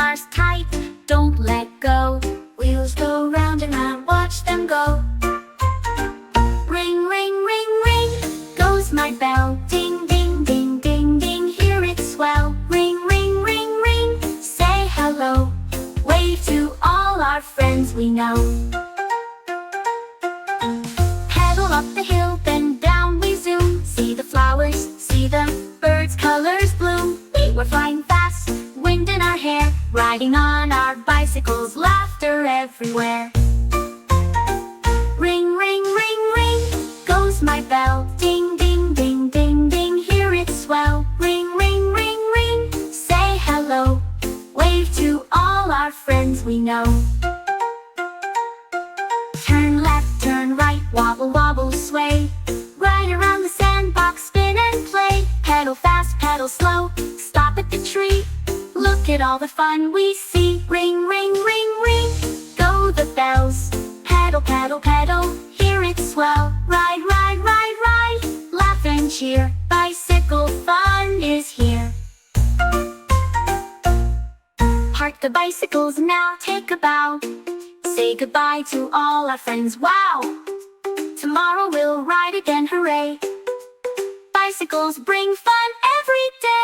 handlebars tight, don't let go. Wheels go round and round, watch them go. Ring, ring, ring, ring, goes my bell. Ding, ding, ding, ding, ding, hear it swell. Ring, ring, ring, ring, say hello. Wave to all our friends we know. Pedal up the hill, then down we zoom. See the flowers, see the birds' colors bloom. We were flying fast, wind in our hair, riding on our bicycles, laughter everywhere. Ring, ring, ring, ring, goes my bell. Ding, ding, ding, ding, ding, hear it swell. Ring, ring, ring, ring, say hello. Wave to all our friends we know. Turn left, turn right, wobble, wobble, sway. Ride around the sandbox, spin and play. Pedal fast, pedal slow, stop at the tree. Look at all the fun we see. Ring, ring, ring, ring, go the bells. Pedal, pedal, pedal, hear it swell. Ride, ride, ride, ride, laugh and cheer. Bicycle fun is here. Park the bicycles now, take a bow. Say goodbye to all our friends, wow! Tomorrow we'll ride again, hooray! Bicycles bring fun every day.